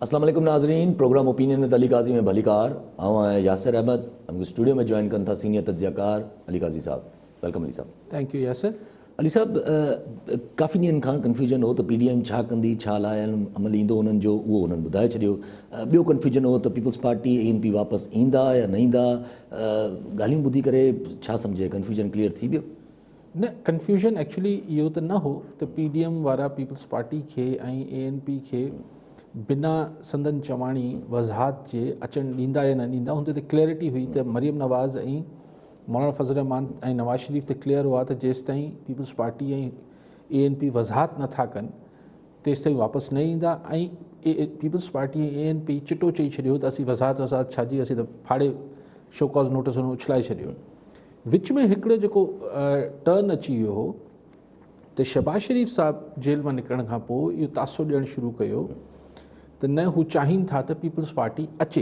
अस्सलाम वालेकुम नाज़रीन, प्रोग्राम ओपिनियन में अली काजी में भलीकार आऊँ यासिर अहमद हमको स्टूडियो में ज्वाइन करन था सीनियर तज्ज़ियाकार अली काजी साहब। वेलकम अली साहब। Thank you Yasir. अली साहब, काफ़ी ॾींहंनि खां कन्फ्यूजन हो त PDM छा कंदी, छा लायल अमल ईंदो उन्हनि जो, उहो उन्हनि ॿुधाए छॾियो। ॿियो कन्फ्यूजन हो त पीपल्स पार्टी ANP वापसि ईंदा या न ईंदा। ॻाल्हियूं ॿुधी करे छा सम्झे, कन्फ्यूजन क्लियर थी वियो? न, कन्फ्यूजन एक्चुअली इहो त न हो त PDM वारा पीपल्स पार्टी खे ऐं ANP खे बिना संदन चवाणी वज़ाहत जे अचणु ॾींदा या न ॾींदा। हुन ते क्लैरिटी हुई त मरियम नवाज़ ऐं मौलाना फज़ल रहमान ऐं नवाज़ शरीफ़ ते क्लियर हुआ त जेसि ताईं पीपल्स पार्टी ऐं ANP वज़ाहत नथा कनि तेसि ताईं वापसि न ईंदा। ऐं पीपल्स पार्टी ऐं ANP चिटो चई छॾियो त असीं वज़ाहत छा जी, असीं त फाड़े शोकॉज़ नोटिस हुन उछलाए छॾियो। विच में हिकिड़ो जेको टर्न अची वियो हो त शहबाज़ शरीफ़ साहब जेल मां निकिरण खां पोइ इहो तासुर ॾियणु शुरू कयो त न हू चाहिनि था त पीपल्स पार्टी अचे।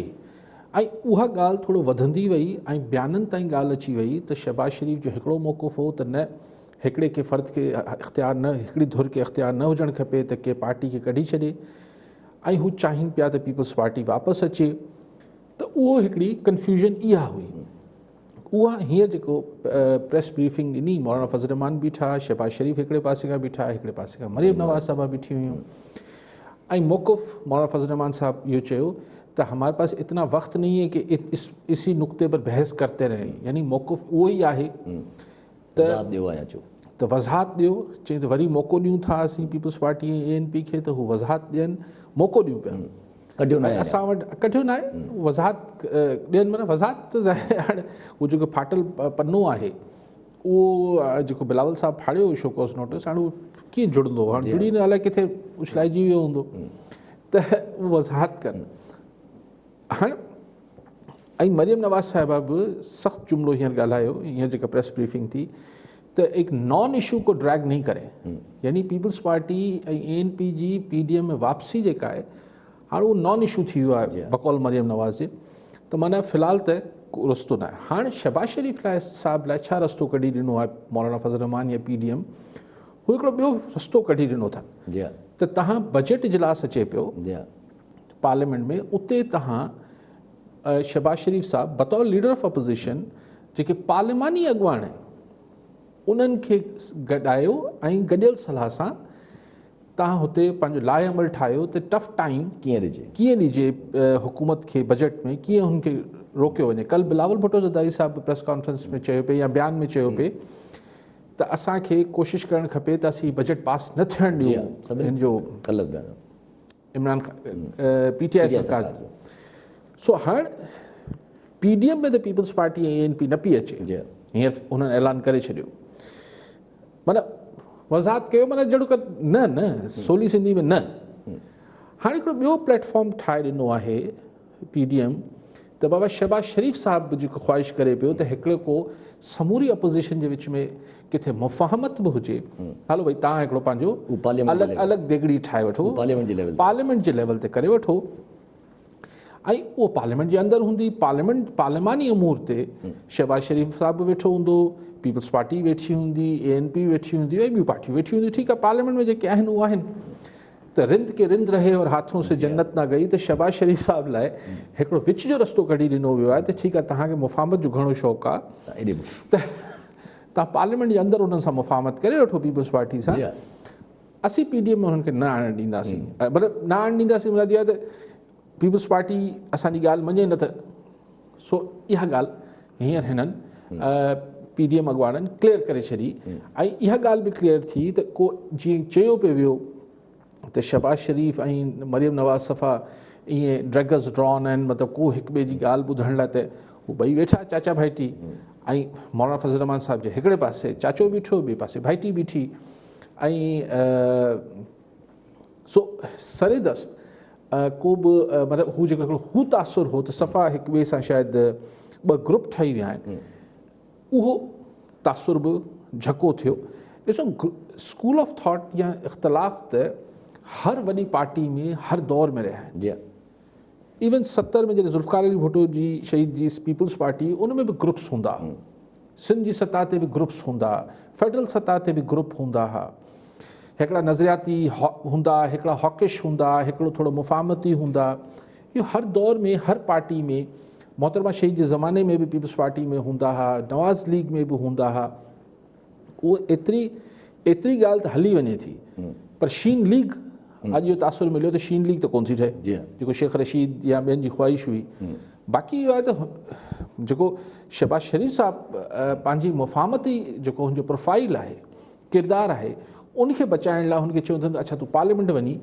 ऐं उहा ॻाल्हि थोरो वधंदी वई ऐं बयाननि ताईं ॻाल्हि अची वई त शहबाज़ शरीफ़ जो हिकिड़ो मौक़िफ़ हो त न हिकिड़े के फ़र्द खे इख़्तियार न, हिकिड़ी धुर खे इख़्तियार न हुजणु खपे त के पार्टी खे कढी छॾे, ऐं हू चाहिनि पिया त पीपल्स पार्टी वापसि अचे। त उहो हिकिड़ी कन्फ्यूजन इहा हुई। उहा हींअर जेको प्रेस ब्रीफिंग ॾिनी, मौलाना फज़ल रहमान बीठा, शहबाज़ शरीफ़ हिकिड़े पासे खां बीठा, हिकिड़े पासे खां मरियम नवाज़ साहिबा बीठी हुयूं। ऐं मौक़िफ़ मौलाना फज़ल रहमान साहब इहो चयो त हमारे पास इतना वक्त नहीं है कि इसी नुक़्ते पर बहस करते रहें। यानी मौक़िफ़ उहो ई आहे त वज़ाहत ॾियो। चई त वरी मौक़ो ॾियूं था असीं पीपल्स पार्टी ऐं ANP खे त हू वज़ाहत ॾियनि, मौक़ो ॾियूं पिया। कढियो न आहे असां वटि कढियो न आहे, वज़ाहत ॾियनि माना वज़ाहत त हाणे उहो जेको फाटल पनो आहे उहो जेको बिलावल साहब फाड़ियो शोकॉज़ नोटिस, हाणे उहो कीअं जुड़ंदो, हाणे जुड़ी न अलाए किथे उछलाइजी वियो हूंदो त उहो वज़ाहत कनि। हाणे ऐं मरियम नवाज़ साहिबा बि सख़्तु जुमिलो हींअर ॻाल्हायो, हींअर जेका प्रेस ब्रीफिंग थी त एक नॉन इशू को ड्रैग नहीं करे। यानी पीपल्स पार्टी ऐं ANP जी PDM में वापसी जेका आहे हाणे उहो नॉन इशू थी वियो आहे बकौल मरियम नवाज़ जे। त माना फ़िलहालु त को रस्तो न आहे। हाणे शहबाज़ शरीफ़ लाइ साहब लाइ छा रस्तो कढी ॾिनो आहे मौलाना फज़ल रहमान या PDM? हू हिकिड़ो ॿियो रस्तो कढी ॾिनो अथनि त तव्हां बजट इजलास अचे पियो पार्लियामेंट में, उते तव्हां शहबाज़ शरीफ़ साहब बतौर लीडर ऑफ अपोज़िशन जेके पार्लिमानी अॻुवान आहिनि उन्हनि खे गॾायो ऐं गॾियल सलाह सां तव्हां हुते पंहिंजो लाइ अमल ठाहियो त टफ टाइम कीअं ॾिजे हुकूमत खे बजट में, कीअं हुनखे रोकियो वञे। कल्ह बिलावल भुट्टो ज़रदारी साहब प्रेस कॉन्फ्रेंस में चयो पिए या बयान में चयो पिए त असांखे कोशिशि करणु खपे त असीं बजट पास न थियणु ॾियूं हिन जो इमरान PTI सरकार जो। सो हाणे PDM में त पीपल्स पार्टी ऐं ANP न पई अचे, हींअर हुननि ऐलान करे छॾियो, माना वज़ाहत कयो, माना जहिड़ो न सोली सिंधी में न। हाणे हिकिड़ो ॿियो प्लेटफॉर्म ठाहे ॾिनो आहे PDM त बाबा शहबाज़ शरीफ़ साहब जेको ख़्वाहिश करे पियो त हिकिड़ो को समूरी अपोज़िशन जे विच में किथे मुफ़ाहमत बि हुजे। हलो भई तव्हां हिकिड़ो पंहिंजो अलॻि देगड़ी ठाहे वठो, पार्लियामेंट जे लेवल ते करे वठो, ऐं उहो पार्लियामेंट जे अंदरि हूंदी। पार्लिमानी अमूर ते शहबाज़ शरीफ़ साहब बि वेठो हूंदो, पीपल्स पार्टी वेठी हूंदी, ANP वेठी हूंदी, ऐं ॿियूं पार्टियूं वेठी हूंदियूं। ठीकु आहे, पार्लियामेंट में जेके आहिनि उहे आहिनि। त रिंद के रिंद रहे और हाथों से जन्नत ना गई। त शहबाज़ शरीफ़ साहब लाइ हिकिड़ो विच जो रस्तो कढी ॾिनो वियो आहे त ठीकु आहे, तव्हांखे मुफ़ाहमत जो घणो शौक़ु आहे त तव्हां पार्लियामेंट जे अंदरि उन्हनि सां मुफ़ाहमत करे वठो पीपल्स पार्टी सां। असीं PDM में हुननि खे न आणणु ॾींदासीं, मतिलबु न आणणु ॾींदासीं मतिलबु इहा त पीपल्स पार्टी असांजी ॻाल्हि मञे न त। सो इहा ॻाल्हि हींअर हिननि PDM अॻुवाननि क्लियर करे छॾी। ऐं इहा ॻाल्हि बि क्लियर थी त को जीअं चयो पियो वियो त शहबाज़ शरीफ़ ऐं मरियम नवाज़ सफ़ा ईअं ड्रैगर्स ड्रॉन आहिनि, मतिलबु को हिक ॿिए जी ॻाल्हि ॿुधण लाइ त हू ॿई वेठा चाचा भाइटी। ऐं मौलाना फज़ल रहमान साहब जे हिकिड़े पासे चाचो बीठो, ॿिए पासे भाइटी बीठी। ऐं सो सरेदस्त को बि मतिलबु हू जेको हिकिड़ो हू तासुर हो त सफ़ा हिक ॿिए सां शायदि ॿ ग्रुप ठही विया आहिनि, उहो तासुर बि झको थियो। ॾिसो, स्कूल ऑफ थॉट या इख़्तिलाफ़ त हर वॾी पार्टी में हर दौर में रहिया आहिनि। इवन 70 में जॾहिं ज़ुल्फ़िकार अली भुट्टो जी शहीद जी पीपल्स पार्टी, उन में बि ग्रुप्स हूंदा, सिंध जी सतह ते बि ग्रुप्स हूंदा, फेडरल सतह ते बि ग्रुप हूंदा हुआ। हिकिड़ा नज़रियाती हूंदा, हिकिड़ा हॉकिश हूंदा, हिकिड़ो थोरो मुफ़ाहमती हूंदा। इहो हर दौर में हर पार्टी में, मोहतरमा शहीद जे ज़माने में बि पीपल्स पार्टी में हूंदा हुआ, नवाज़ लीग में बि हूंदा हुआ। उहो एतिरी ॻाल्हि त हली वञे थी, पर शीन लीग अॼु इहो तासुर मिलियो त शीन लीग त कोन थी ठहे, जेको शेख रशीद या ॿियनि जी ख़्वाहिश हुई। बाक़ी इहो आहे त जेको शहबाज शरीफ़ साहिबु पंहिंजी मुफ़ाहमती जेको हुनजो प्रोफाइल आहे, किरदारु आहे, उनखे बचाइण लाइ हुनखे चयो अथनि त अच्छा तूं पार्लियामेंट वञी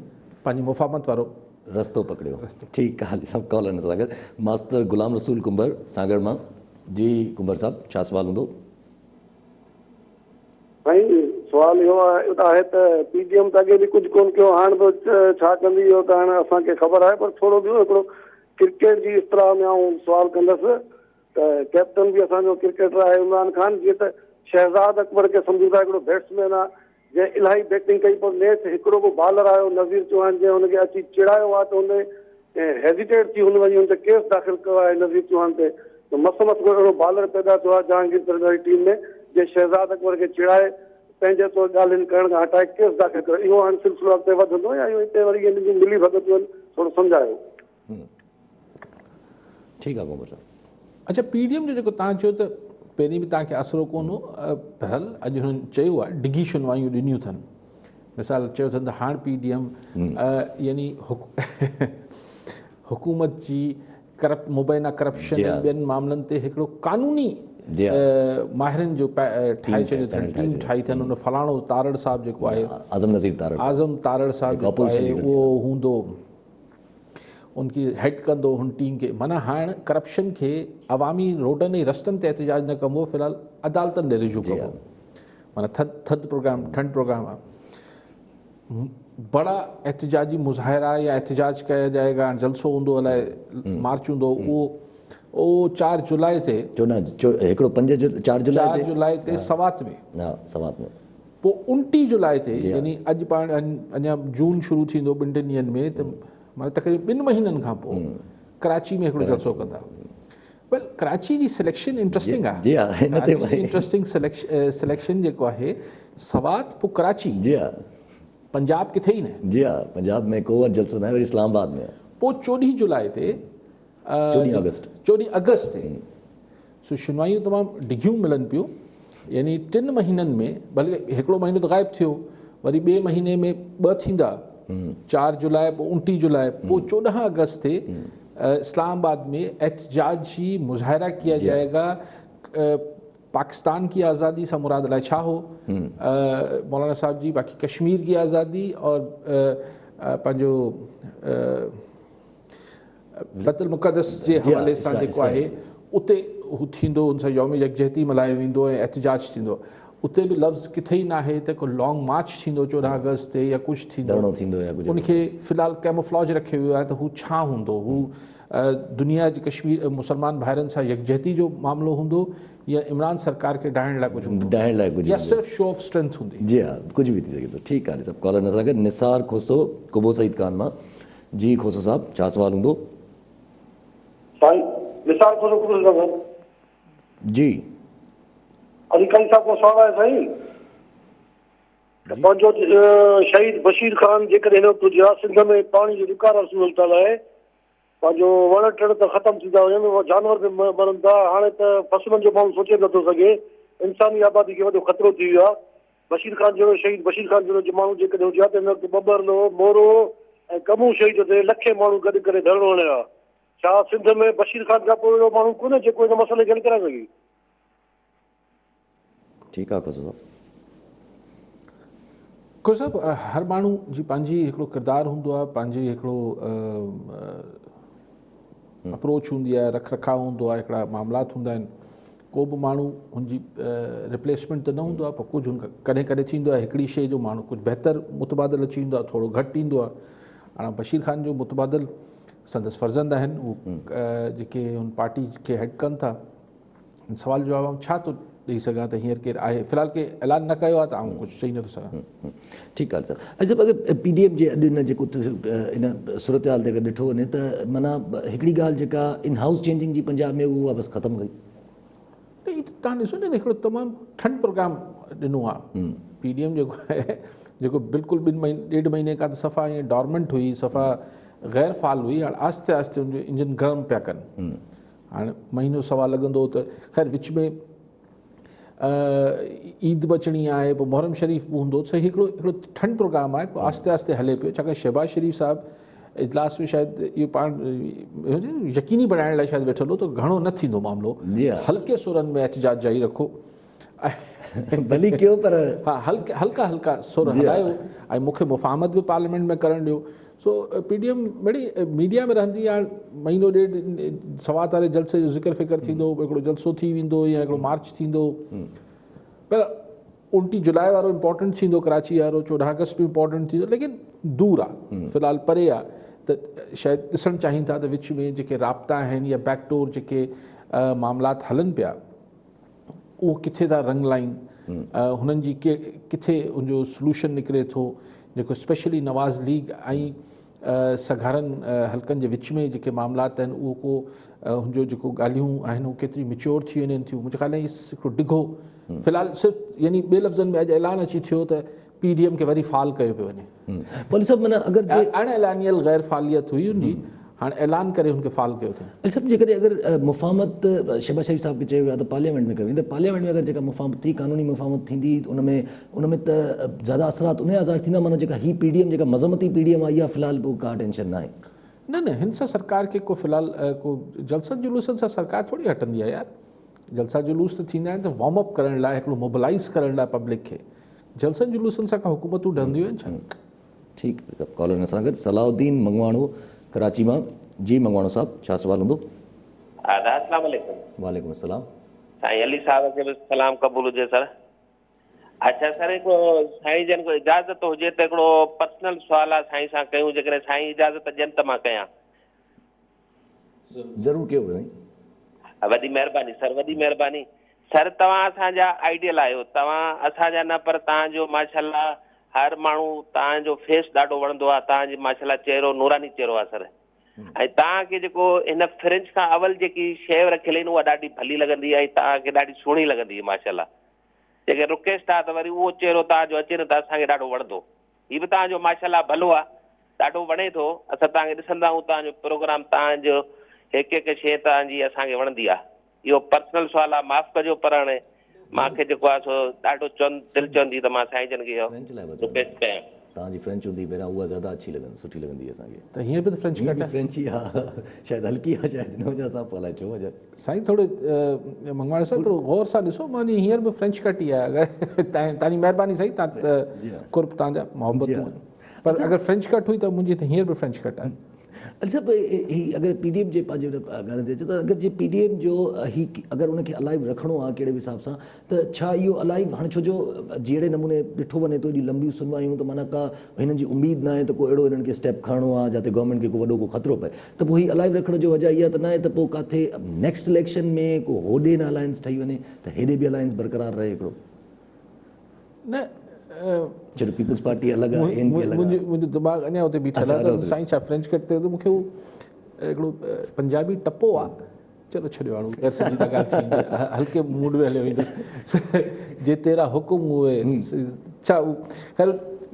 पंहिंजी मुफ़ाहमत वारो रस्तो पकड़ियो। ठीकु आहे, सभु कॉल आहिनि सां गॾु। मास्टर गुलाम रसूल कुंबर सागर मां। जी कुंबर साहब, छा सुवाल हूंदो? साईं सुवाल इहो आहे त PDM त अॻे बि कुझु कोन कयो, हाणे बि छा कंदी इहो त हाणे असांखे ख़बर आहे, पर थोरो ॿियो हिकिड़ो क्रिकेट जी इस्तराह में आउं सुवाल कंदसि त कैप्टन बि असांजो क्रिकेटर आहे इमरान ख़ान, जीअं त शहज़ाद अकबर खे सम्झूं था हिकिड़ो बैट्समैन आहे जंहिं इलाही बैटिंग कई, पर मैच हिकिड़ो को बॉलर आयो नज़ीर चौहान जंहिं हुनखे अची चिड़ायो आहे त हुन हेजिटेट थी हुन वञी हुन ते केस दाख़िल कयो आहे नज़ीर चौहान ते। त मस अहिड़ो बॉलर पैदा थियो आहे जहांगीर तरह वारी टीम में जंहिं शहज़ाद अकबर खे चिड़ाए पंहिंजे तौरु ॻाल्हियुनि करण खां हटाए केस दाख़िल कयो। इहो हाणे सिलसिलो अॻिते वधंदो या इहो हिते वरी हिन जूं मिली भॻतियूं आहिनि, थोरो सम्झायो। ठीकु आहे कुंबर साहब। अच्छा, PDM जो जेको तव्हां चयो त पहिरीं बि तव्हांखे आसिरो कोन हो, बहरहाल अॼु हुननि चयो आहे डिघी शुनवायूं ॾिनियूं अथनि। मिसाल चयो अथनि त हाणे PDM यानी हुकूमत जी मुबैना करप्शन ऐं ॿियनि मामलनि ते हिकिड़ो क़ानूनी माहिरनि जो ठाहे छॾियो अथनि, टीम ठाही अथनि। हुन फलाणो तारड़ साहिबु जेको आहे, आज़म तारड़ साहिबु जेको आहे उहो हूंदो, उनकी हेड कंदो हुन टीम खे। माना हाणे करप्शन खे अवामी रोडनि ऐं रस्तनि ते एहतजाज न कबो, फ़िलहालु अदालतनि ॾे रिजू कबो। माना ठंड प्रोग्राम आहे। बड़ा एहतजाजी मुज़ाहिरा या एहतजाज कया जाएगा, जलसो हूंदो, अलाए मार्च हूंदो, उहो 4 जुलाई ते 4 जुलाई ते सवात में, पोइ 29 जुलाई ते यानी अॼु पाण अञा जून शुरू थींदो 2 ॾींहंनि में, त माना तक़रीबन 2 महीननि खां पोइ कराची में हिकिड़ो जलसो कंदा। वेल, कराची जी सिलेक्शन इंट्रस्टिंग आहे। इंट्रस्टिंग सिलेक्शन जेको आहे, सवात पोइ कराची, पंजाब किथे ई न। जी हा, पंजाब में को जलसो न आहे, वरी इस्लामाबाद में। पोइ 14 जुलाई ते 14 अगस्त ते सो शुनवायूं तमामु डिघियूं मिलनि पियूं, यानी 3 महीननि में, भले हिकिड़ो महीनो त ग़ाइबु थियो, वरी 2 महीने में 2 थींदा, 4 जुलाई पोइ 29 जुलाई, पोइ 14 अगस्त ते इस्लामाबाद में एहतजाजी मुज़ाहिरा किया जाएगा। पाकिस्तान की आज़ादी से मुराद अलाए छा हो, मौलाना साहब जी, बाकी कश्मीर की आज़ादी और पंहिंजो बैतुल मुक़द्दस जे हवाले सां जेको आहे उते हू थींदो, उन सां यौम यकजहती मल्हायो वेंदो ऐं एहतजाज थींदो। उते बि लफ़्ज़ किथे ई न आहे त को लॉन्ग मार्च थींदो 14 अगस्त ते या कुझु थींदो, उनखे फ़िलहालु कैमोफ्लॉज रखियो वियो आहे त हू छा हूंदो, हू दुनिया जे कश्मीर मुसलमान भाइरनि सां यकजहती जो मामिलो हूंदो या इमरान सरकार खे ॾाइण लाइ कुझु या सिर्फ़ शो ऑफ स्ट्रेंथ हूंदी। जी हा, कुझु बि थी सघे थो। ठीकु आहे, सभु कॉलर नज़र गॾु। निसार खोसो कुबो सईद खान मां। जी खोसो साहब, छा सुवाल हूंदो? निसार खोसो कुबो साहब जी। अधिकारी साहब को सवाल आहे साईं, पंहिंजो शहीद बशीर खान जेकॾहिं हिन वक़्तु गुजरात सिंध में पाणी जो रुकाव सूरत आहे, पंहिंजो वण टिण त ख़तमु थी था वञनि, जानवर बि मरनि था, हाणे त फसलनि जो माण्हू सोचे नथो सघे, इंसानी आबादी खे वॾो ख़तरो थी वियो आहे। बशीर खान जहिड़ो शहीद बशीर खान जहिड़ो माण्हू जेकॾहिं हुजे हा त हिन वक़्तु बबरलो, मोरो ऐं कमू शहीद ते लखे माण्हू गॾु करे धरणो हणियो आहे। छा सिंध में बशीर खान खां पोइ अहिड़ो माण्हू कोन्हे जेको हिन मसइले खे हल कराए सघे? ठीकु आहे खोसो साहब। खोसो साहब, हर माण्हू जी पंहिंजी हिकिड़ो किरदारु हूंदो आहे, पंहिंजी हिकिड़ो अप्रोच हूंदी आहे, रख रखाव हूंदो आहे, हिकिड़ा मामलात हूंदा आहिनि। को बि माण्हू हुनजी रिप्लेसमेंट त न हूंदो आहे, पर कुझु कॾहिं कॾहिं थींदो आहे हिकिड़ी शइ जो माण्हू कुझु बहितर मुतबादिल अची वेंदो आहे, थोरो घटि ईंदो आहे। हाणे बशीर खान जो मुतबादिल संदसि फर्ज़ंद आहिनि, उहे जेके हुन पार्टी खे हेड कनि था। सवाल जो जवाबु छा थो ॾेई सघां त हींअर केरु आहे, फ़िलहालु के ऐलान न कयो आहे त आउं कुझु चई नथो सघां। ठीकु आहे सर। अच्छा, अगरि PDM जे अॼु हिन जेको इन सूरत हाल ते अगरि ॾिठो वञे त माना हिकिड़ी ॻाल्हि जेका इन हाउस चेंजिंग जी पंजाब में उहा बसि ख़तमु कई। तव्हां ॾिसो न, हिकिड़ो तमामु ठंड प्रोग्राम ॾिनो आहे PDM जेको आहे, जेको बिल्कुलु 1.5 महीने खां त सफ़ा ईअं डॉर्मेंट हुई, सफ़ा गैर फ़ाल हुई, हाणे आहिस्ते आहिस्ते उनजो इंजन गरम पिया कनि। हाणे महीनो सवा लॻंदो त ख़ैर विच में ईद बि अचणी आहे, पोइ मुहर्रम शरीफ़ बि हूंदो, त हिकिड़ो ठंड प्रोग्राम आहे, पोइ आहिस्ते आहिस्ते हले पियो। छाकाणि शहबाज़ शरीफ़ साहिबु इजलास में शायदि इहो पाण यकीनी बणाइण लाइ शायदि वेठल हो त घणो न थींदो मामिलो, हल्के सुरनि में एहतजाज जारी रखो, भली कयो पर हा हल्का हल्का सुर हलायो, ऐं मूंखे मुफ़ाहमत बि पार्लियामेंट में करणु ॾियो। सो PDM बड़ी मीडिया में रहंदी आहे, महीनो ॾेढ सवा तारे जलसे जो ज़िक्र फ़िक्र थींदो, हिकिड़ो जलसो थी वेंदो या हिकिड़ो मार्च थींदो, पर 29 जुलाई वारो इम्पोर्टेंट थींदो, कराची वारो 14 अगस्त बि इम्पोर्टेंट थींदो, लेकिन दूर आहे, फ़िलहाल परे आहे। त शायदि ॾिसणु चाहिनि था त विच में जेके राब्ता आहिनि या बैकडोर जेके मामलात हलनि पिया, उहो किथे था रंग लाइन, हुननि जी किथे उनजो सलूशन निकिरे थो, जेको स्पेशली नवाज़ लीग ऐं सघारनि हल्कनि जे विच में जेके मामलात आहिनि, उहो को हुनजो जेको ॻाल्हियूं आहिनि उहो केतिरी मिच्योर थी वञनि थियूं। मुंहिंजे ख़्याल में हिकिड़ो डिघो फ़िलहाल सिर्फ़ु यानी ॿिए लफ़्ज़नि में अॼु ऐलान अची थियो त PDM खे वरी फ़ाल कयो पियो वञे। मौलवी साहब माना अगरि अण ऐलानियल गैर फ़ालियत हुई हुनजी, हाणे ऐलान करे हुनखे फ़ाल कयो अथनि। मौलवी साहब जेकॾहिं अगरि मुफ़ाहमत शहबाज़ शरीफ़ साहिब खे चयो वियो आहे त पार्लियामेंट में कयो, त पार्लियामेंट में अगरि जेका मुफ़ाहमत थी, कानूनी मुफ़ाहमत थींदी, उनमें त ज़्यादा असरात उन आज़ार थींदा, माना जेका ही PDM जेका मज़मती PDM आहे, इहा फ़िलहाल पोइ का टेंशन न आहे। न हिन सां सरकार खे को फ़िलहाल को जलसनि जुलूसनि सां सरकार थोरी हटंदी आहे यार। जलसा जुलूस त थींदा आहिनि त वार्म अप करण लाइ, हिकिड़ो मोबिलाइज़ करण लाइ पब्लिक खे। जलसनि जुलूसनि सां का हुकूमतूं डरंदियूं आहिनि छा? ठीकु आहे सभु कॉलर सां गॾु सलाउद्दीन मंगवाणो कराची मां। जी मंगवाणो साहब, छा सवाल हूंदो? अस्सलाम वालेकुम। वालेकुम अस्सलाम। साईं अली साहब खे बि सलाम क़बूल हुजे सर। अच्छा सर, हिकिड़ो साईं जन को इजाज़त हुजे त हिकिड़ो पर्सनल सुवाल आहे साईं सां कयूं, जेकॾहिं साईं इजाज़त ॾियनि त मां कयां। ज़रूरु कयो साईं। वॾी महिरबानी सर, वॾी महिरबानी सर। तव्हां असांजा आइडियल आहियो, तव्हां असांजा न, पर तव्हांजो माशाल्लाह हर माण्हू तव्हांजो फेस ॾाढो वणंदो आहे, तव्हांजी माशाल्लाह चहिरो नूरानी चहिरो आहे सर। ऐं तव्हांखे जेको हिन फ्रिज खां अवल जेकी शइ रखियल आहिनि उहा ॾाढी भली लॻंदी आहे, तव्हांखे ॾाढी सुहिणी लॻंदी आहे माशाल्लाह। जेके रिक्वेस्ट आहे त वरी उहो चहिरो तव्हांजो अचे न त असांखे ॾाढो वणंदो। हीअ बि तव्हांजो माशाल्लाह भलो आहे, ॾाढो वणे थो। असां तव्हांखे ॾिसंदा आहियूं, तव्हांजो प्रोग्राम, तव्हांजो हिकु हिकु शइ तव्हांजी असांखे वणंदी आहे। इहो पर्सनल सुवाल आहे, माफ़ कजो, पर हाणे मूंखे जेको आहे सो ॾाढो दिलि चवंदी त मां साईं जन खे रिक्वेस्ट कयां। तव्हांजी फ्रेंच हूंदी पहिरियां, उहा ज़्यादा अच्छी लॻंदी, सुठी लॻंदी असांखे। त हींअर बि त फ्रेंच घटि आहे। फ्रेंच ई आहे, शायदि हल्की आहे, शायदि हिन वजह सां पोइ छो वजह। साईं थोरो मंगवाणे साहिबु थोरो गौर सां ॾिसो, मां हींअर बि फ्रेंच घटि ई आहे। अगरि तव्हांजी महिरबानी साईं, तव्हां कुर्ब तव्हांजा मोहबतूं, पर अगरि फ्रेंच घटि हुई त मुंहिंजी त हींअर बि फ्रेंच घटि आहे। अच्छा, अगरि PDM जे पंहिंजे ॻाल्हि ते अचे त अगरि जे PDM जो अगरि उनखे अलाइव रखिणो आहे कहिड़े बि हिसाब सां, त छा इहो अलाइव हाणे छो जो जहिड़े नमूने ॾिठो वञे थो, एॾी लंबियूं सुनवायूं, त माना का हिननि जी उमेदु न आहे त को अहिड़ो हिननि खे स्टेप खणणो आहे जिते गवर्नमेंट खे को वॾो को ख़तरो पए, त पोइ हीअ अलाइव रखण जो वजह इहा त न आहे त पोइ किथे नेक्स्ट इलेक्शन में को होॾे न अलायंस ठही वञे त हेॾे बि अलायंस बरक़रार रहे हिकिड़ो? न छो पीपल्स पार्टी अलॻि आहे, मुंहिंजो दिमाग़ अञा हुते बीठल आहे त साईं छा फ्रेंच घटि थिए, त मूंखे उहो हिकिड़ो पंजाबी टपो आहे, चलो छॾियो हाणे गैर सॼी त ॻाल्हि थींदी, हल्के मूड में हलियो वेंदुसि, जे तेरा हुकुम हुए छा, ख़ैर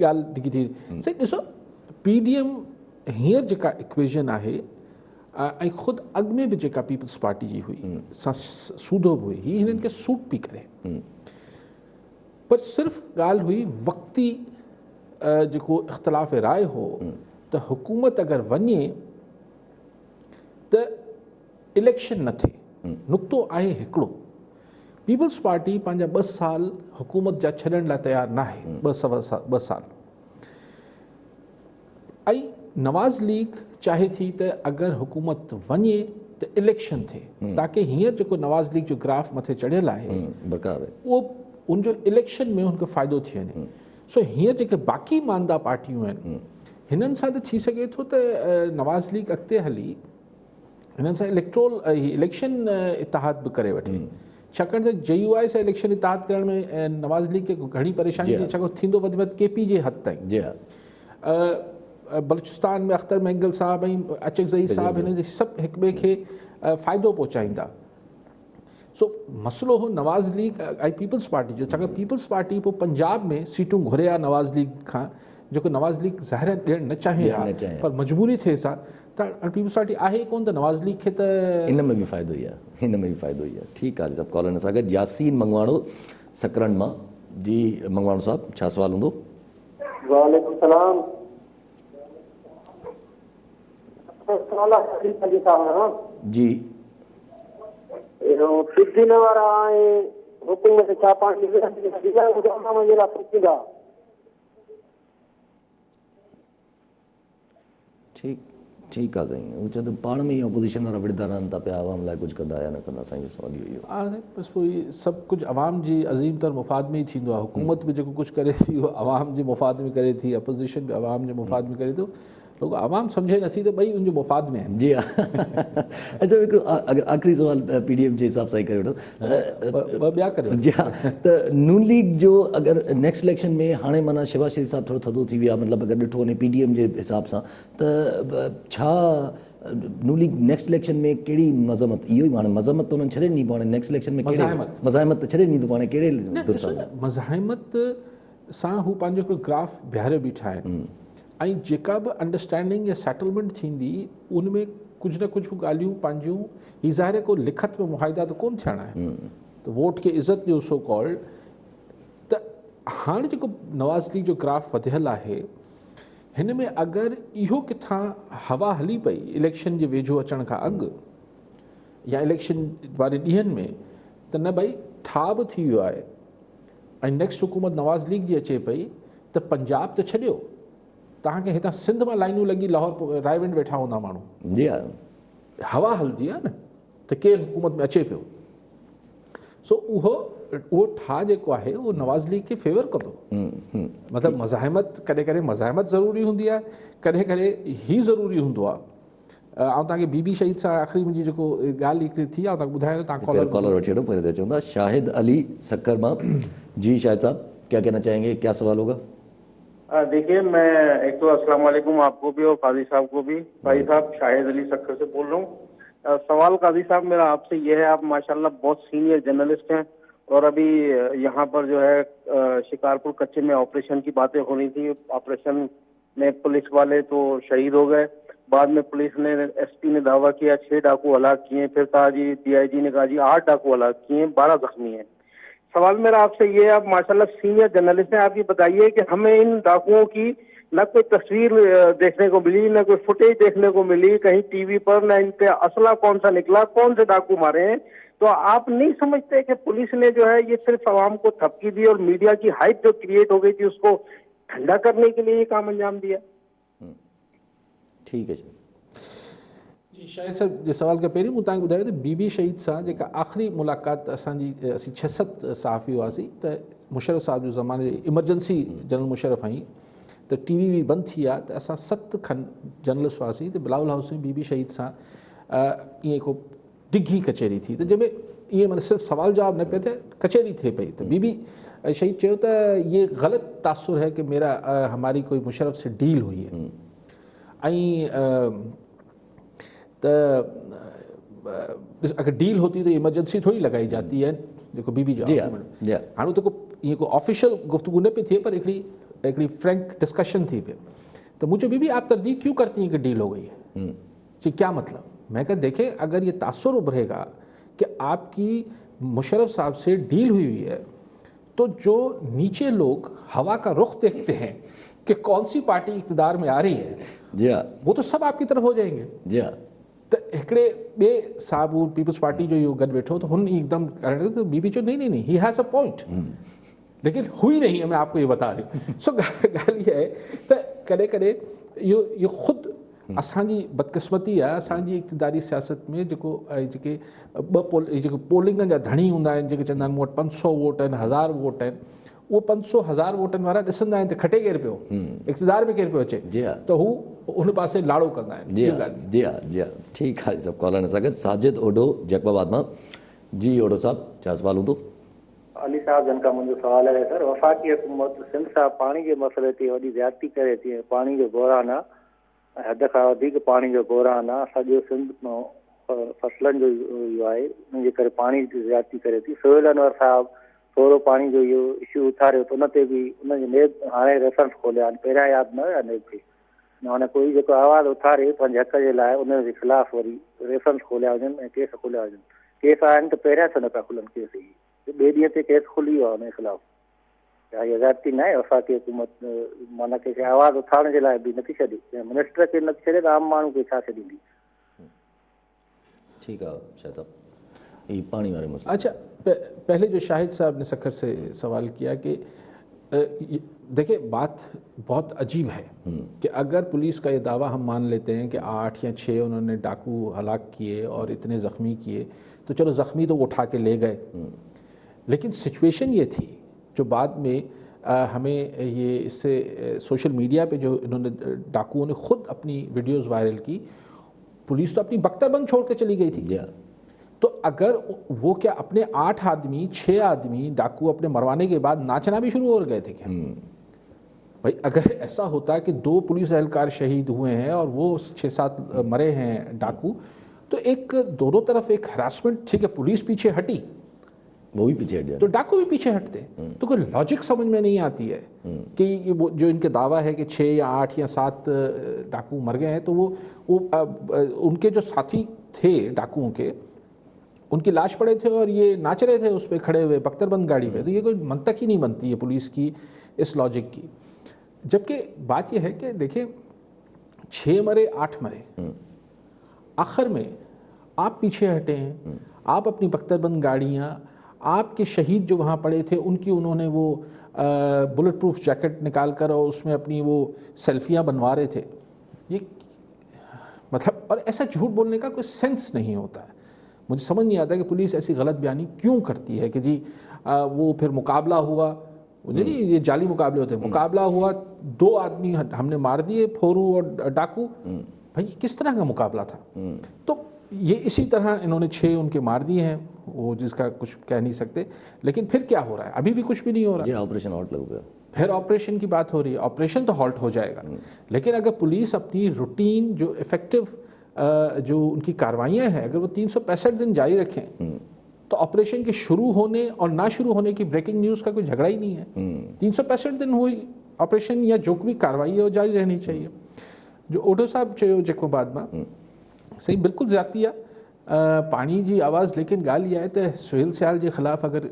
ॻाल्हि डिघी थी। साईं ॾिसो, PDM हींअर जेका इक्वेशन आहे, ऐं ख़ुदि अॻु में बि जेका पीपल्स पार्टी जी हुई, सां सूदो बि हुई, हीअ हिननि खे सूट पई करे, पर सिर्फ़ु ॻाल्हि हुई वक़्ती जेको इख़्तिलाफ़ राय हो त हुकूमत अगरि वञे त इलेक्शन न थिए। नुक़्तो आहे हिकिड़ो, पीपल्स पार्टी पंहिंजा 2 साल हुकूमत जा छॾण लाइ तयारु न आहे, 2 साल। ऐं नवाज़ लीग चाहे थी त अगरि हुकूमत वञे त इलेक्शन थिए, ताकी हींअर जेको नवाज़ लीग जो ग्राफ मथे चढ़ियल आहे उहो उनजो इलेक्शन में हुनखे फ़ाइदो थी वञे। सो हींअर जेके बाक़ी मांदा पार्टियूं आहिनि, हिननि सां त थी सघे थो त नवाज़ लीग अॻिते हली हिननि सां इलेक्शन इतिहाद बि करे वठे, छाकाणि त JUI सां इलेक्शन इतिहाद करण में नवाज़ लीग खे घणी परेशानी छाकाणि थींदो वधि में वधि KP जे हद ताईं। बलूचिस्तान में अख्तर महंगल साहब ऐं अचकज़ई साहब हिन जे सभु हिक ॿिए खे फ़ाइदो पहुचाईंदा। सो मसइलो हो नवाज़ लीग ऐं पीपल्स पार्टी जो, छाकाणि पीपल्स पार्टी पोइ पंजाब में सीटूं घुरे आहे नवाज़ लीग खां, जेको नवाज़ लीग ज़ाहिर ॾियणु न चाहे ॾियणु न चाहे। पर मजबूरी थिए सा, त पीपल्स पार्टी आहे ई कोन, त नवाज़ लीग खे त इन में बि फ़ाइदो ई आहे, हिन में बि फ़ाइदो ई आहे। ठीकु आहे सभु कॉलर सां गॾु यासीन मंगवाणो सकरन मां। जी मंगवाणो साहब, छा सवाल हूंदो? वालेकुम सलाम। जी सिद्धिन वारा ऐं हुकूमत छा पाणी सोचींदा? ठीकु आहे साईं, हू चए त पाण में ई अपोज़िशन वारा विढ़ंदा रहनि था पिया, आवाम लाइ कुझु कंदा या न कंदा। साईं जो सवाल इहो ई हो। बसि पोइ सभु कुझु अवाम जी अज़ीम तर मुफ़ाद में ई थींदो आहे। हुकूमत बि जेको कुझु करे थी उहो अवाम जे मुफ़ाद में करे थी, अपोज़िशन बि अवाम जे मुफ़ाद में करे थो, लोग अवाम सम्झे नथी त ॿई उनजे मुफ़ाद में आहिनि। जी हा। अच्छा, हिकिड़ो अगरि आख़िरी सवाल PDM जे हिसाब सां ई करे वठो। ॿ ॿिया करे जी हा, त नून लीग जो अगरि नेक्स्ट इलेक्शन में हाणे माना शहबाज़ शरीफ़ साहब थोरो थधो थी विया, मतिलबु अगरि ॾिठो वञे PDM जे हिसाब सां, त छा नून लीग नेक्स्ट इलेक्शन में कहिड़ी मज़मत, इहो ई माना मज़मत त उन्हनि छॾे ॾिनी पाणे नेक्स्ट इलेक्शन में, मज़ाहिमत त छॾे ॾींदो पाणे कहिड़े दुर सां? मज़ाहिमत सां हू पंहिंजो हिकिड़ो ग्राफ बीहारे बीठा आहिनि, ऐं जेका बि अंडरस्टैंडिंग या सेटलमेंट थींदी उनमें कुझु न कुझु ॻाल्हियूं पंहिंजूं, ही ज़ाहिर को लिखत में मुआहिदा त कोन थियणा आहिनि, त वोट खे इज़त ॾियो सो कॉल्ड। त हाणे जेको नवाज़ लीग जो ग्राफ वधियल आहे, हिन में अगरि इहो किथां हवा हली पई इलेक्शन जे वेझो अचण खां अॻु या इलेक्शन वारे ॾींहंनि में, त न भई ठा बि थी वियो आहे ऐं नेक्स्ट हुकूमत नवाज़ लीग जी अचे पई, त पंजाब त छॾियो, तव्हांखे हितां सिंध मां लाइनूं लॻी लाहौर रायविंड वेठा हूंदा माण्हू। जी हा, हवा हलंदी आहे न, त केरु हुकूमत में अचे पियो। सो उहो ठा जेको आहे उहो नवाज़ लीग खे फेवर कंदो। मतिलबु मज़ाहिमत कॾहिं कॾहिं मज़ाहिमत ज़रूरी हूंदी आहे, कॾहिं कॾहिं ही ज़रूरी हूंदो आहे। ऐं तव्हांखे बीबी शहीद सां आख़िरी मुंहिंजी जेको ॻाल्हि हिकिड़ी थी आहे तव्हांखे ॿुधायां, तव्हां कॉलर वठी वठो, पहले चवंदा शाहिद अली सक्कर मां। जी शाहिद साहब, क्या कहना चाहेंगे, क्या सवाल होगा? देखिए, मैं एक तो अस्सलाम वालेकुम आपको भी और काजी साहब को भी। भाई साहब, शाहिद अली सक्कर से बोल रहा हूँ। सवाल काजी साहब मेरा आपसे ये है, आप माशाल्लाह बहुत सीनियर जर्नलिस्ट हैं, और अभी यहाँ पर जो है शिकारपुर कच्चे में ऑपरेशन की बातें हो रही थी। ऑपरेशन में पुलिस वाले तो शहीद हो गए, बाद में पुलिस ने, SP ने दावा किया 6 डाकू हलाक किए, फिर कहा जी DIG ने कहा जी 8 डाकू हलाक किए, 12 जख्मी हैं। सवाल मेरा आपसे ये है, आप माशाल्लाह सीनियर जर्नलिस्ट हैं, आप ये बताइए कि हमें इन डाकुओं की न कोई तस्वीर देखने को मिली, न कोई फुटेज देखने को मिली कहीं टीवी पर, न इन पे असला कौन सा निकला, कौन से डाकू मारे हैं। तो आप नहीं समझते कि पुलिस ने जो है ये सिर्फ आवाम को थपकी दी और मीडिया की हाइप जो क्रिएट हो गई थी उसको ठंडा करने के लिए ये काम अंजाम दिया? ठीक है जी। शाहिद साहब जे सवाल खां पहिरीं मूं तव्हांखे ॿुधायो त बीबी शहीद सां जेका आख़िरी मुलाक़ात असीं 6-7 सहाफ़ी हुआसीं, त मुशर्रफ साहब जो ज़माने इमरजेंसी जनरल मुशर्रफ आई, त TV बि बंदि थी आहे, त असां 7 खनि जर्नलिस्ट हुआसीं, त बिलावल हाउस में बीबी शहीद सां ईअं को डिघी कचहरी थी, त जंहिंमें ईअं माना सिर्फ़ु सवाल जवाब न पियो थिए, कचहरी थिए पई। त बीबी शहीद चयो त ये गलत तासुर है कि हमारी कोई मुशर्रफ से डील हुई है, ऐं त अगर डील होती तो इमरजेंसी थोड़ी लगाई जाती है, जेको बीबी जो हाणे तो ईअं को ऑफिशियल गुफ्तगू न पई थिए, पर हिकिड़ी फ्रैंक डिस्कशन थी पे। तो मुझे बीबी आप तरदीद क्यों करती हैं कि डील हो गई है? जी क्या मतलब? मैं कहा देखें, अगर ये तासुर उभरेगा कि आपकी मुशर्रफ साहब से डील हुई है, तो जो नीचे लोग हवा का रुख देखते हैं कि कौन सी पार्टी इक़्तिदार में आ रही है, वो तो सब आपकी तरफ हो जाएंगे। तो हिकिड़े ॿिए साहब पीपल्स पार्टी जो इहो गॾु वेठो, तो हुन एकदम तो बीबी चयो नहीं, ही हैज़ अ पॉइंट, लेकिन हुई नहीं है, मैं आपको ये बता रही हूँ। सो ॻाल्हि इहा आहे त कॾहिं कॾहिं इहो ख़ुदि असांजी बदकिस्मती आहे, असांजी इक़्तिदारी सियासत में जेके पोलिंग जा धणी हूंदा आहिनि, जेके चवंदा आहिनि मूं वटि 500 वोट आहिनि, 1000 वोट आहिनि, उहो 500-1000 वोटनि वारा ॾिसंदा आहिनि त खटे केरु पियो, इक़्तिदार में केरु पियो अचे, त हू उन पासे लाड़ो कंदा आहिनि। जी हा, ठीकु आहे। सभु कॉलर सां गॾु साजिद ओडो जैकबाबाद मां। जी ओडो साहब, छा सवाल हूंदो? अली साहब जन का मुंहिंजो सवाल आहे सर, वफ़ाक़ी हुकूमत सिंध सां पाणी जे मसइले ते वॾी ज़्यादती करे थी, पाणी जो बहिरान आहे, हद खां वधीक पाणी जो बहिरान आहे, सॼो सिंध फसलनि जो इहो आहे, उनजे करे पाणी जी ज़्यादती करे थी। सोहेल अनवर साहिबु थोरो पाणी जो इहो इशू उथारियो त उन ते बि उनजे नेब हाणे रेफरेंस खोलिया आहिनि, पहिरियां यादि न हुया नेब खे। हाणे कोई जेको आवाज़ु उथारे पंहिंजे हक़ जे लाइ उनजे ख़िलाफ़ु वरी रेफरेंस खोलिया वञनि ऐं केस खोलिया वञनि। केस आहिनि त पहिरियां छो न पिया खुलनि केस, ई ॿिए ॾींहं ते केस खुली वियो आहे उनजे ख़िलाफ़ु। छा इहा ज़्यादती न आहे? वफ़ाक़ी हुकूमत माना कंहिंखे आवाज़ु उथारण जे लाइ बि नथी छॾे, मिनिस्टर खे नथी छॾे त आम माण्हू खे छा छॾींदी? ठीक है शाह साहब, ये पानी वाले मसले। अच्छा, पहले जो शाहिद साहब ने सखर से सवाल किया कि देखिए बात बहुत अजीब है कि अगर पुलिस का ये दावा हम मान लेते हैं कि 8 या 6 उन्होंने डाकू हलाक किए और इतने ज़ख्मी किए, तो चलो ज़ख्मी तो वो उठा के ले गए, लेकिन सिचुएशन ये थी जो बाद में हमें ये इससे सोशल मीडिया पे जो इन्होंने डाकुओं ने खुद अपनी वीडियोस वायरल की, पुलिस तो अपनी बख्तरबंद छोड़ के चली गई थी। तो अगर वो क्या अपने 8 आदमी 6 आदमी डाकू अपने मरवाने के बाद नाचना भी शुरू हो गए थे क्या? भाई अगर ऐसा होता है कि 2 पुलिस एहलकार शहीद हुए हैं और वो 6-7 मरे हैं डाकू, तो एक दोनों तरफ एक हरासमेंट, ठीक है पुलिस पीछे हटी, वो भी पीछे हट जाए तो डाकू भी पीछे हटते। तो कोई लॉजिक समझ में नहीं आती है कि वो जो इनके दावा है कि 6 या 8 या 7 डाकू मर गए हैं, तो वो उनके जो साथी थे डाकुओं के, उनकी लाश पड़े थे और ये नाच रहे थे उस पर खड़े हुए बख्तरबंद गाड़ी पे। तो ये कोई मंतक ही नहीं बनती है पुलिस की इस लॉजिक की। जबकि बात यह है कि देखिए 6 मरे 8 मरे, आखिर में आप पीछे हटे हैं, आप अपनी बख्तरबंद गाड़ियाँ, आपके शहीद जो वहाँ पड़े थे उनकी उन्होंने वो बुलेट प्रूफ जैकेट निकाल कर और उसमें अपनी वो सेल्फियाँ बनवा रहे थे। ये मतलब, और ऐसा झूठ बोलने का कोई सेंस नहीं होता है। मुझे समझ नहीं आता कि पुलिस ऐसी गलत बयानी क्यों करती है कि जी वो फिर मुकाबला हुआ, मुझे नहीं, ये जाली मुकाबले होते हैं, मुकाबला हुआ 2 आदमी हमने मार दिए, फोरू और डाकू। भाई किस तरह का मुकाबला था? तो ये इसी तरह इन्होंने 6 उनके मार दिए हैं, वो जिसका कुछ कह नहीं सकते। लेकिन फिर क्या हो रहा है? अभी भी कुछ भी नहीं हो रहा। ये ऑपरेशन हॉल्ट लग गया, फिर ऑपरेशन की बात हो रही है। ऑपरेशन तो हॉल्ट हो जाएगा, लेकिन अगर पुलिस अपनी रूटीन जो इफेक्टिव जो उनकी कार्रवाइयाँ हैं अगर वो 365 दिन जारी रखें, तो ऑपरेशन के शुरू होने और ना शुरू होने की ब्रेकिंग न्यूज़ का कोई झगड़ा ही नहीं है। 365 दिन हुई ऑपरेशन या जो भी कार्रवाई है वो जारी रहनी चाहिए। जो ओढो साहब चयो जेको बाद में सही बिल्कुल ज़्यादती आहे। पाणी जी आवाज़, लेकिन ॻाल्हि इहा आहे त सुहेल सियाल जे ख़िलाफ़ु अगरि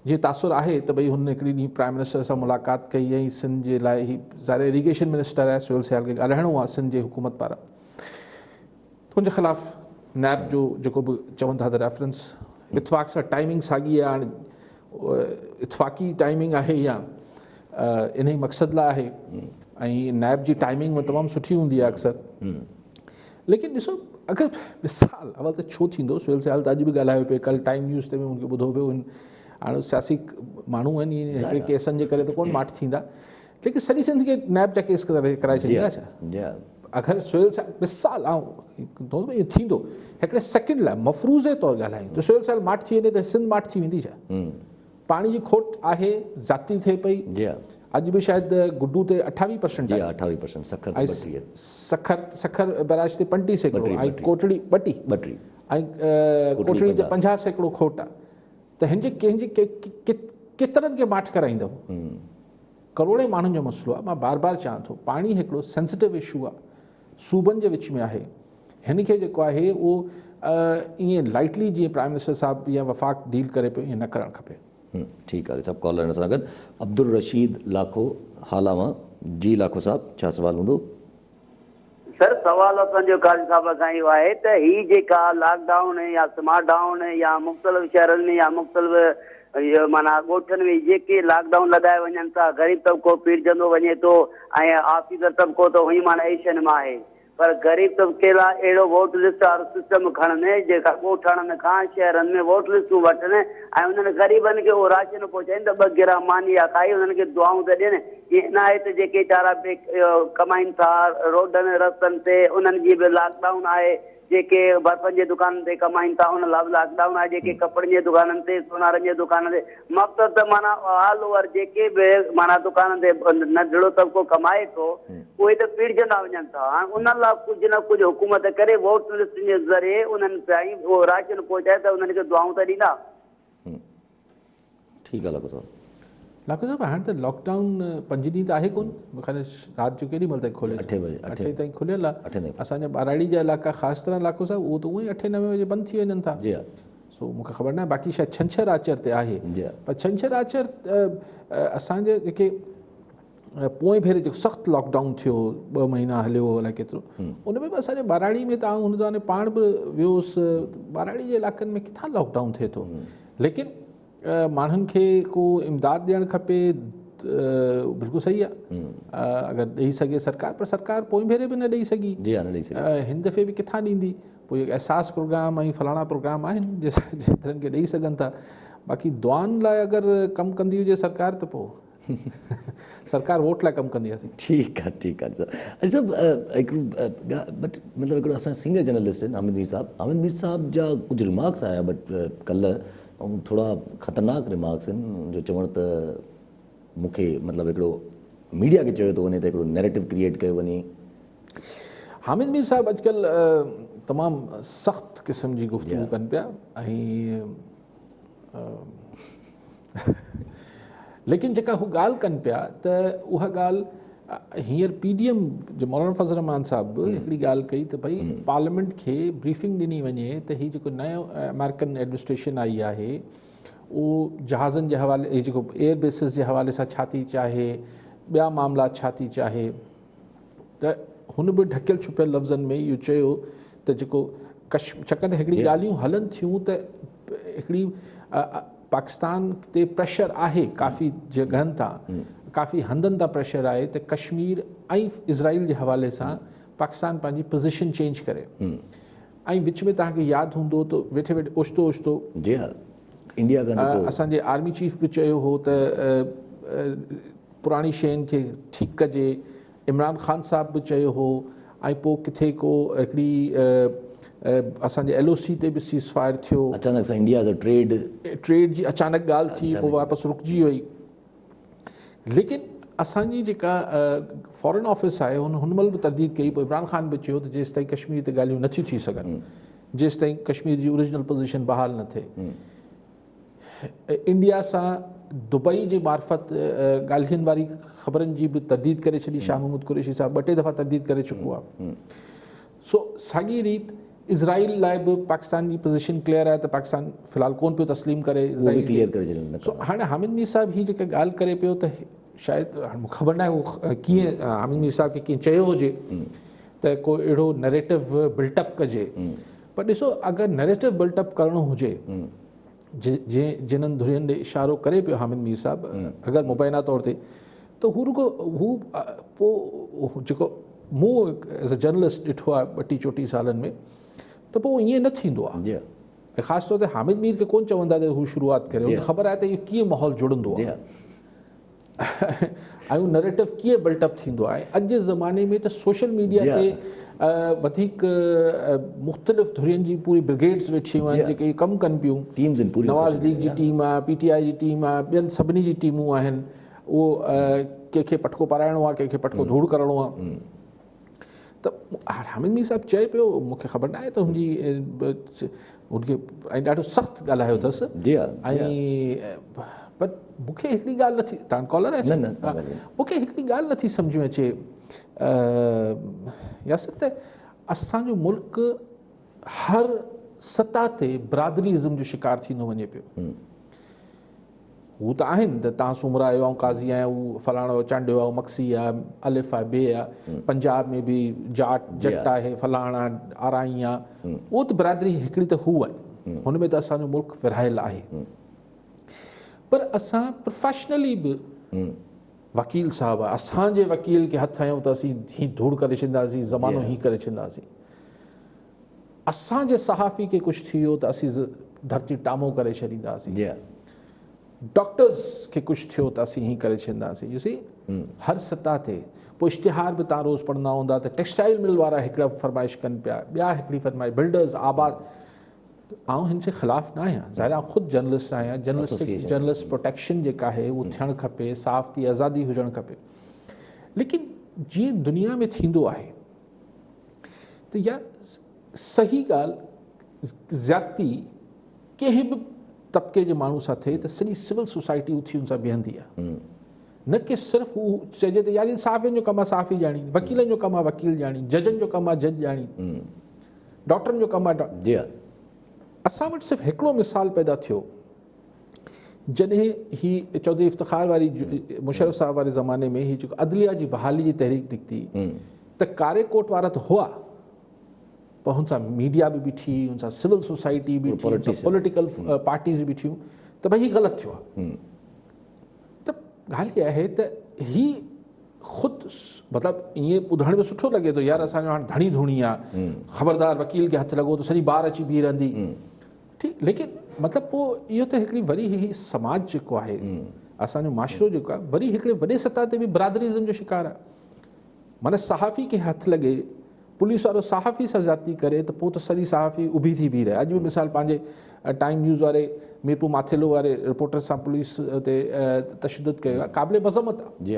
जे तासुर आहे त भई हुन हिकिड़ी ॾींहुं प्राइम मिनिस्टर सां मुलाक़ात कई ऐं सिंध जे लाइ ही ज़ाहिर इरीगेशन मिनिस्टर आहे, सुहेल सियाल खे ॻाल्हाइणो आहे सिंध जे हुकूमत पारां, हुनजे ख़िलाफ़ु नैब जो जेको बि चवनि था त रेफरेंस इतफ़ाक़ सां टाइमिंग साॻी आहे, हाणे इतफ़ाक़ी टाइमिंग आहे या इन ई मक़सद लाइ आहे, ऐं नैब जी टाइमिंग में तमामु सुठी हूंदी आहे अक्सर। लेकिन ॾिसो अगरि मिसाल अवल त छो थींदो, सुहेल सियाल त अॼु बि ॻाल्हायो पियो, कल्ह टाइम न्यूज़ ते बि उनखे ॿुधो पियो, हाणे सियासी माण्हू आहिनि, हिकिड़े केसनि जे करे त कोन माठ थींदा, लेकिन सॼी सिंध खे नैब जा केस कराए छॾींदा छा? अगरि सुहेल सियाल मिसाल इहो थींदो, हिकिड़े सेकेंड लाइ मफ़रूज़े तौरु ॻाल्हायूं त सुहेल सियाल माठ थी वञे त सिंध माठ थी वेंदी छा? पाणी जी खोट आहे, ज़्यादती थिए पई, अॼु बि शायदि गुड्डू ते 28% आहे, 28%, सखर बैराज ते 35 सैकड़ो, ऐं कोटड़ी 32 ऐं कोटड़ी ते 50 सैकड़ो खोट आहे। त हिनजे कंहिंजे केतिरनि खे माठ कराईंदव? करोड़े माण्हुनि जो मसइलो आहे। मां बार बार चवां थो, पाणी हिकिड़ो सेंसिटिव इशू आहे, सूबनि जे विच में आहे, हिन खे जेको आहे उहो ईअं लाइटली जीअं प्राइम मिनिस्टर साहिबु या वफ़ाक़ डील करे पियो, ईअं न करणु खपे। ठीकु आहे सभु कॉलर सां गॾु अब्दुल रशीद लाखो हाला मां। जी लाखो साहब, छा सुवाल हूंदो? सर सवाल असांजो काज़ी साहिब सां इहो आहे त ही जेका लॉकडाउन या स्मार्ट डाउन या मुख़्तलिफ़ शहरनि में या मुख़्तलिफ़ इहो माना ॻोठनि में जेके लॉकडाउन लॻाए वञनि था, ग़रीब तबिको पीड़जंदो वञे थो ऐं ऑफिसर तबिको त हुई माना एशियन मां आहे, पर ग़रीब तबिके लाइ अहिड़ो वोट लिस्ट वारो सिस्टम खणनि जेका ॻोठनि खां शहरनि में वोट लिस्टूं वठनि ऐं उन्हनि ग़रीबनि खे उहो राशन पहुचाइनि त 2 गिरा मानी या खाई उन्हनि खे दुआऊं त ॾियनि। ईअं न आहे त जेके वीचारा कमाइनि था रोडनि रस्तनि ते उन्हनि जी बि लॉकडाउन आहे, जेके बर्फ़नि जे दुकाननि ते कमाइनि था उन लाइ बि लॉकडाउन आहे, जेके कपिड़नि जे दुकाननि ते सोनारनि जे दुकाननि ते मक़सदु त माना ऑल ओवर जेके बि माना दुकाननि ते नंढड़ो तबिको कमाए थो उहे त पीड़जंदा वञनि था। हाणे उन्हनि लाइ कुझु न कुझु हुकूमत करे वोट लिस्ट जे ज़रिए उन्हनि ताईं उहो राशन पहुचाए त उन्हनि खे दुआऊं त ॾींदा। ठीकु आहे लाखो साहब। लाखो साहब हाणे त लॉकडाउन 5 ॾींहं त आहे कोन, मूंखे राति जो केॾी महिल ताईं खोले 8 बजे 8 ताईं खुलियल आहे। 8 ताईं असांजा ॿाराड़ी जा इलाइक़ा ख़ासि तरह लाखो साहब उहो त उहो ई 8-9 बजे बंदि थी वञनि था। जी हा सो मूंखे ख़बर न आहे बाक़ी शायदि छंछरु आचर ते आहे, जी हा पर छंछरु आचर असांजे जेके पोएं भेरे जेको सख़्तु लॉकडाउन थियो 2 महीना हलियो अलाए केतिरो, उन में बि असांजे ॿाराड़ी में तव्हां हुन दौरान पाण बि वियोसि, ॿाराड़ी जे इलाइक़नि में किथां लॉकडाउन थिए थो, लेकिन माण्हुनि खे को इमदाद ॾियणु खपे, बिल्कुलु सही आहे अगरि ॾेई सघे सरकार, पर सरकार पोएं भेरे बि न ॾेई सघी, जी हा न ॾेई सघे, हिन दफ़े बि किथां ॾींदी। पोइ एहसास प्रोग्राम ऐं फलाणा प्रोग्राम आहिनि जेतिरनि खे ॾेई सघनि था, बाक़ी दुआनि लाइ अगरि कमु कंदी हुजे सरकार त पोइ सरकार वोट लाइ कमु कंदी आहे। ठीकु आहे ठीकु आहे सर। अॼु सभु हिकिड़ो बट मतिलबु हिकिड़ो असांजा सीनियर जर्नलिस्ट आहिनि हामिद मीर साहब जा कुझु रिमार्क्स आया बट कल्ह, ऐं थोरा ख़तरनाक रिमार्क्स आहिनि जो चवण त मूंखे मतिलबु हिकिड़ो मीडिया खे चयो थो वञे त हिकिड़ो नैरेटिव क्रिएट कयो वञे। हामिद मीर साहब अॼुकल्ह तमामु सख़्तु क़िस्म जी गुफ़्तगू कनि पिया, ऐं लेकिन जेका हू ॻाल्हि कनि पिया त उहा ॻाल्हि हींअर PDM जो मौलाना फज़ल रहमान साहब हिकिड़ी ॻाल्हि कई त भई पार्लियामेंट खे ब्रीफिंग ॾिनी वञे त हीउ जेको नयो अमेरिकन एडमिनिस्ट्रेशन आई आहे उहो जहाज़नि जे हवाले, जेको एयर बेसिस जे हवाले सां छा थी चाहे, ॿिया मामला छा थी चाहे, त हुन बि ढकियल छुपियल लफ़्ज़नि में इहो चयो त जेको छाकाणि त हिकिड़ी ॻाल्हियूं हलनि थियूं त हिकिड़ी पाकिस्तान ते प्रेशर आहे काफ़ी जॻहनि तां, काफ़ी हंधनि तां प्रेशर आहे त कश्मीर ऐं इज़राइल जे हवाले सां पाकिस्तान पंहिंजी पोज़ीशन चेंज करे, ऐं विच में तव्हांखे यादि हूंदो त वेठे वेठे ओचितो जी हा इंडिया असांजे आर्मी चीफ बि चयो हो त पुराणी शयुनि खे ठीकु कजे, इमरान ख़ान साहब बि चयो हो, ऐं पोइ किथे को हिकिड़ी असांजे LOC ते बि सीज़ फायर थियो, अचानक सां इंडिया जो ट्रेड जी अचानक ॻाल्हि थी, पोइ वापसि रुकिजी वई। लेकिन असांजी जेका फॉरेन ऑफिस आहे हुन महिल बि तरदीद कई, पोइ इमरान ख़ान बि चयो त जेसि ताईं कश्मीर ते ॻाल्हियूं नथियूं थी सघनि, जेसि ताईं कश्मीर जी ओरिजिनल पोज़ीशन बहाल न थिए, इंडिया सां दुबई जे मार्फत ॻाल्हियुनि वारी ख़बरनि जी बि तरदीद करे छॾी, शाह महमूद कुरैशी साहब 2-3 दफ़ा तरदीद करे चुको आहे। सो साॻी रीति इज़राइल लाइ बि पाकिस्तान जी पोज़ीशन क्लियर आहे त पाकिस्तान फ़िलहालु कोन पियो तस्लीम करे, क्लियर करे छॾनि। सो हाणे हामिद मीर साहब हीअ जेका ॻाल्हि करे पियो त शायदि मूंखे ख़बर न आहे उहो कीअं हामिद मीर साहब खे कीअं चयो हुजे त को अहिड़ो नैरेटिव बिल्टअप कजे, पर ॾिसो अगरि नैरेटिव बिल्टअप करिणो हुजे जिन्हनि धुरियुनि ॾे इशारो करे पियो हामिद मीर साहब, अगरि मुबैना तौर ते त हू रुगो हू पोइ जेको मूं एज़ अ जर्नलिस्ट ॾिठो आहे 32-34 सालनि में, त पोइ ईअं न थींदो आहे। ऐं ख़ासि तौर ते हामिद मीर खे कोन चवंदा त हू शुरूआति करे, हुनखे ख़बर आहे त इहो कीअं माहौल जुड़ंदो आहे ऐं हू नैरेटिव कीअं बिल्टअप थींदो आहे। अॼु जे ज़माने में त सोशल मीडिया ते वधीक मुख़्तलिफ़ धुरियुनि जी पूरी ब्रिगेड्स वेठियूं आहिनि जेके कमु कनि पियूं, नवाज़ लीग जी टीम आहे, PTI जी टीम आहे, ॿियनि सभिनी जी टीमूं आहिनि, उहो कंहिंखे पटको पाराइणो आहे, कंहिंखे पटको धूड़ करिणो आहे। त हामिद मीर साहब चए पियो, मूंखे ख़बर न आहे त हुनखे ऐं ॾाढो सख़्तु ॻाल्हायो अथसि, ऐं पर मूंखे हिकिड़ी ॻाल्हि नथी, तव्हां कॉलर आहे, मूंखे हिकिड़ी ॻाल्हि नथी सम्झ में अचे यासिर त असांजो मुल्क हर सतह ते बिरादरीज़म जो शिकार थींदो वञे पियो। हू त आहिनि त तव्हां सुमरा आहियो, ऐं काज़ी आहियां, हू फलाणो चांडियो आहे, मक्सी आहे, अलिफ आहे, बे आहे, पंजाब में बि जट आहे, फलाणा आराई आहे, उहो त बिरादरी हिकिड़ी त हू आहे, हुन में त असांजो मुल्क विरहायल आहे। पर असां प्रोफेशनली बि वकील साहब आहे, असांजे वकील खे हथु हयूं त असीं हीअं धूड़ करे छॾींदासीं, ज़मानो हीअं करे छॾींदासीं, असांजे सहाफ़ी खे कुझु थी वियो त असीं धरती टामो करे छॾींदासीं। डॉक्टर्स खे कुझु थियो त असीं हीअं करे छॾींदासीं, यू सी हर सतह ते। पोइ इश्तिहार बि तव्हां रोज़ पढ़ंदा हूंदा त टेक्सटाइल मिल वारा हिकिड़ा फरमाइश कनि पिया, ॿिया हिकिड़ी फरमाइश, बिल्डर्स आबाद। आउं हिन जे ख़िलाफ़ न आहियां, ज़ाहिर आहे ख़ुदि जर्नलिस्ट आहियां। जर्नलिस्ट प्रोटेक्शन जेका आहे उहो थियणु खपे, साफ़ थी आज़ादी हुजणु खपे। लेकिन जीअं दुनिया में थींदो आहे त यार सही ॻाल्हि ज़्यादती कंहिं बि तबिके जे माण्हू सां थिए त सॼी सिविल सोसाइटी उथी हुन सां बीहंदी आहे। न कि सिर्फ़ु हू चइजे त यार इंसाफ़ियुनि जो कमु आहे साफ़ी ॼाणी, वकीलनि जो कमु आहे वकील ॼाणी, जजनि जो कमु आहे जज ॼाणी, डॉक्टरनि जो कमु आहे। असां वटि सिर्फ़ु हिकिड़ो मिसाल पैदा थियो जॾहिं ही चौधरी इफ़्तिख़ार वारी मुशर्रफ साहब वारे ज़माने में ही जेको अदलिया जी बहाली जी तहरीक निकिती त कारे कोट वारा त हुआ, पर हुन सां मीडिया बि बीठी, हुन सां सिविल सोसाइटी बि, पॉलिटिकल पार्टीज़ बि थियूं त भई हीउ ग़लति थियो आहे। त ॻाल्हि इहा आहे त ही ख़ुदि मतिलबु ईअं ॿुधण में सुठो लॻे थो, यार असांजो हाणे धणी धुणी आहे, ख़बरदार वकील खे हथु लॻो त सॼी ॿार अची बीह रहंदी, ठीकु। लेकिन मतिलबु पोइ इहो त हिकिड़ी वरी ही समाज जेको आहे, असांजो माशरो जेको आहे, वरी हिकिड़े वॾे सतह ते बि बिरादरीज़म जो शिकार आहे। माना सहाफ़ी खे हथु लॻे, पुलिस वारो सहाफ़ी सां ज़्यादती करे त पोइ त सॼी सहाफ़ी उभी थी बीह रहे। अॼु बि मिसाल पंहिंजे टाइम न्यूज़ वारे मीरपुर माथेलो वारे रिपोर्टर सां पुलिस ते तशद्दुद कयो आहे, क़ाबिले मज़म्मत आहे। जी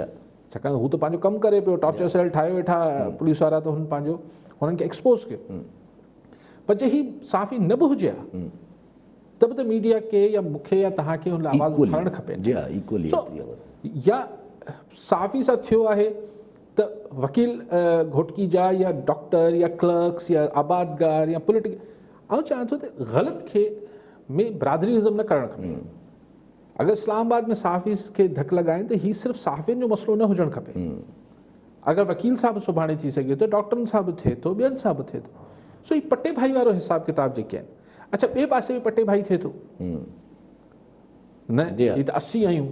छाकाणि हू त पंहिंजो कमु करे पियो, टॉर्चर सेल ठाहे वेठा पुलिस वारा, त हुननि खे एक्सपोज़ कयो। पर जे ही सहाफ़ी न बि हुजे हा त बि त मीडिया खे या मूंखे या तव्हांखे हुन लाइ आवाज़ उथारणु खपे। या सहाफ़ी सां थियो आहे त वकील घोटकी जा या डॉक्टर या क्लर्क्स या आबादगार या पॉलिटिकल, आउं चाहियां थो त ग़लति खे में बिरादरीज़म न करणु खपे। अगरि इस्लामाबाद में सहाफ़ी खे धकु लॻाइनि त हीउ सिर्फ़ु सहाफ़ियुनि जो मसइलो न हुजणु खपे। अगरि वकील सां बि सुभाणे थी सघे थो, डॉक्टरनि सां बि थिए थो, ॿियनि सां बि थिए थो। सो हीउ पटे भाई वारो हिसाब किताब जेके आहिनि, अच्छा ॿिए पासे बि पटे भाई थिए थो न, हीअ त असीं आहियूं,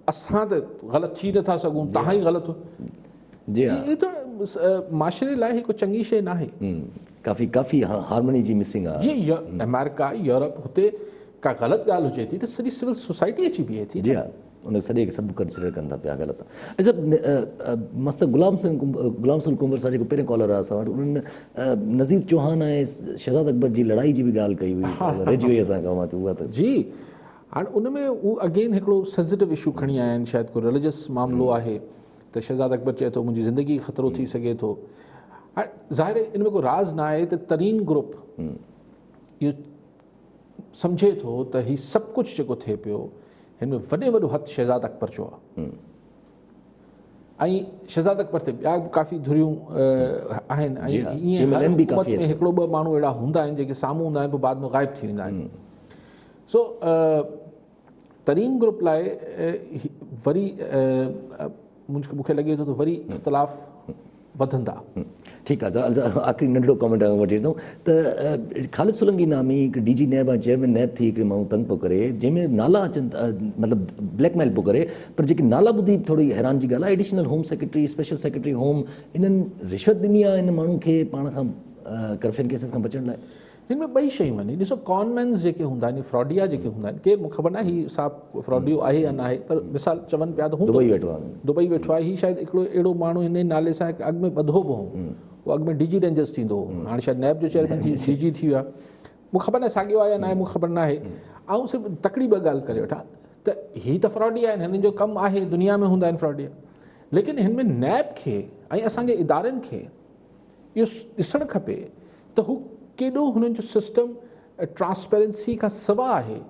असां त ग़लति थी नथा सघूं, तव्हां ई ग़लति हो। इहो त माशरे लाइ हिकु चङी शइ न आहे। काफ़ी हार्मनी जी मिसिंग आहे। जीअं अमेरिका, यूरोप, हुते का ग़लति ॻाल्हि हुजे थी त सॼी सिविल सोसाइटी अची बीहे थी। जी हा, उन सॼे खे सभु कंसिडर कनि था पिया ग़लति आहे। अच्छा मस्त गुलाम सिंह कुंवर सां जेको पहिरियों कॉलर आहे असां वटि, उन्हनि नज़ीर चौहान ऐं शहज़ाद अकबर जी लड़ाई जी बि ॻाल्हि कई हुई, रहिजी वई असां खां उहा त। जी हाणे उन में उहो अगेन हिकिड़ो सेंसिटिव इशू खणी आया आहिनि, शायदि को रिलीजियस मामिलो आहे त शहज़ाद अकबर चए थो मुंहिंजी ज़िंदगी ख़तरो थी सघे थो। हाणे ज़ाहिर आहे इन में को राज़ न आहे त तरीन ग्रुप इहो सम्झे थो त हीउ सभु कुझु जेको थिए पियो हिन में वॾे वॾो हथु शहज़ाद अकबर जो आहे। ऐं शहज़ाद अकबर ते ॿिया बि काफ़ी धुरियूं आहिनि। ऐं ईअं हर हुकूमत में हिकिड़ो ॿ माण्हू अहिड़ा हूंदा आहिनि जेके साम्हूं हूंदा आहिनि, पोइ बाद में ग़ाइब थी वेंदा आहिनि। सो तरीन ग्रुप लाइ वरी मूंखे लॻे थो त वरी इख़्तिलाफ़ वधंदा। ठीकु आहे, आख़िरी नंढिड़ो कमेंट वठी वठूं त ख़ालिद सोलंकी नामी हिकु DG नैब ऐं चेयरमैन नैब थी हिकिड़े माण्हू तंग पियो करे, जंहिंमें नाला अचनि मतिलबु ब्लैकमेल पियो करे, पर जेके नाला ॿुधी थोरी हैरान जी ॻाल्हि आहे, additional home secretary, special secretary home, इन्हनि रिश्वत ॾिनी आहे इन माण्हू खे पाण खां करप्शन केसिस खां बचण लाइ। हिन में ॿई शयूं आहिनि। ॾिसो कॉनमेंस जेके हूंदा आहिनि, फ्रॉडिया जेके हूंदा आहिनि, केरु मूंखे ख़बर न आहे हीउ साहब फ्रॉडियो आहे या न आहे, पर मिसाल चवनि पिया त हू दुबई वेठो आहे। हीउ शायदि हिकिड़ो अहिड़ो माण्हू हिन नाले सां अॻु में ॿधो बि हो, उहो अॻु में DG रेंजर्स थींदो हो, हाणे शायदि नैब जो चेयरमैन थी DG थी वियो आहे। मूंखे ख़बर न आहे साॻियो आहे या न आहे, मूंखे ख़बर न आहे। ऐं सिर्फ़ु तकड़ी ॿ ॻाल्हि करे वठां त हीअ त फ्रॉडिया आहिनि, हिननि जो कमु आहे, दुनिया में हूंदा आहिनि फ्रॉडिया। लेकिन हिन में नैब खे ऐं असांजे इदारनि खे इहो ॾिसणु खपे त हू केॾो हुननि जो सिस्टम ट्रांसपेरेंसी खां सवाइ आहे,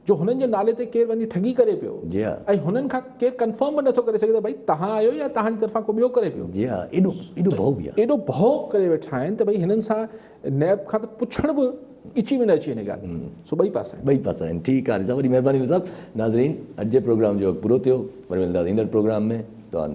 जो हुननि जे नाले ते केरु वञी ठगी करे पियो ऐं हुननि खां केरु कंफर्म बि नथो करे सघे त भई तव्हां आहियो या तव्हांजी तरफ़ां को ॿियो करे पियो। एॾो भउ करे वेठा आहिनि त भई हिननि सां नैब खां त पुछण बि इची में न अची वञे ॻाल्हि। सो ॿई पासा आहिनि। ठीकु आहे वरी महिरबानी साहिबु। नाज़रीन, अॼु जे प्रोग्राम जो पूरो थियो, वरी मिलंदासीं ईंदड़ प्रोग्राम में। तव्हां